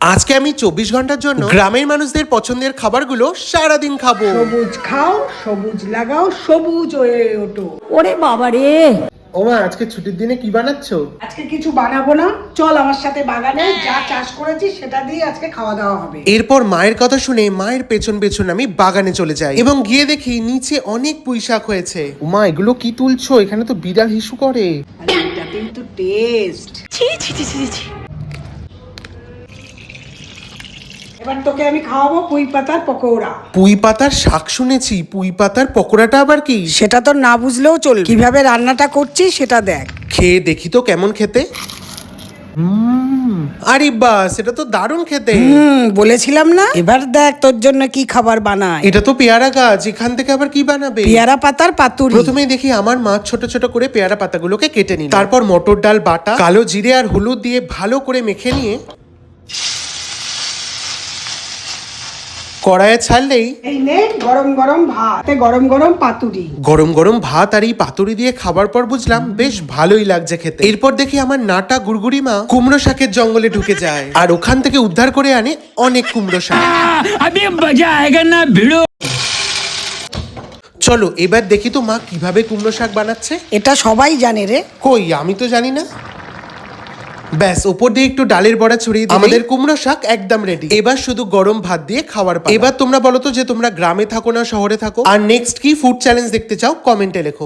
আজকে আমি 24 ঘন্টার জন্য গ্রামের মানুষদের পছন্দের খাবারগুলো সারাদিন খাবো। সবুজ খাও, সবুজ লাগাও, সবুজ হয়ে ওঠো। ওরে বাবা রে, ওমা, আজকে ছুটির দিনে কি বানাচ্ছো? আজকে কিছু বানাবো না, চল আমার সাথে বাগানে যা চাষ করেছি সেটা দিয়ে আজকে খাওয়া দাওয়া হবে। এরপর মায়ের কথা শুনে মায়ের পেছন পেছন আমি বাগানে চলে যাই এবং গিয়ে দেখি নিচে অনেক পুঁই শাক হয়েছে। ওমা, এগুলো কি তুলছো? এখানে তো বিড়াল হিসু করে। আরে এটাতেই তো টেস্ট। ছি ছি ছি ছি ছি। এবার তোকে আমি খাওয়াবো পুঁই পাতার পকোড়া। পুঁই পাতার শাক শুনেছি, পুঁই পাতার পকোড়াটা আবার কি? সেটা তো না বুঝলেও চলবে, কিভাবে রান্নাটা করছি সেটা দেখ। খেয়ে দেখি তো কেমন খেতে। আরে বাস, এটা তো দারুণ খেতে। বলেছিলাম না, এবার দেখ তোর জন্য কি খাবার বানাই। এটা তো পেয়ারা গাছ, এখান থেকে আবার কি বানাবে? পেয়ারা পাতার পাতুরি। প্রথমেই দেখি আমার মা ছোট ছোট করে পেয়ারা পাতাগুলোকে কেটে নিল, তারপর মটর ডাল বাটা, কালো জিরে আর হলুদ দিয়ে ভালো করে মেখে নিয়ে কড়াইয়ে ছাড়লেই এই নে গরম গরম ভাত, গরম গরম পাতুরি। গরম গরম ভাত আর এই পাতুরি দিয়ে খাবার পর বুঝলাম বেশ ভালোই লাগছে খেতে। এরপর দেখি আমার নাটা গুড়গুড়ি মা কুমড়ো শাকের জঙ্গলে ঢুকে যায় আর ওখান থেকে উদ্ধার করে আনে অনেক কুমড়ো শাক। अभी मजा आएगा ना भिड़ो। চলো এবার দেখি তো মা কিভাবে কুমড়ো শাক বানাচ্ছে। এটা সবাই জানে রে। কই, আমি তো জানি না। ব্যাস, উপর দিয়ে একটু ডালের বড়া ছড়িয়ে দিলেই আমাদের কুমড়ো শাক একদম রেডি। এবার শুধু গরম ভাত দিয়ে খাওয়ার পালা। এবার তোমরা বলো তো যে তোমরা গ্রামে থাকো না শহরে থাকো, আর নেক্সট কি ফুড চ্যালেঞ্জ দেখতে চাও কমেন্টে লেখো।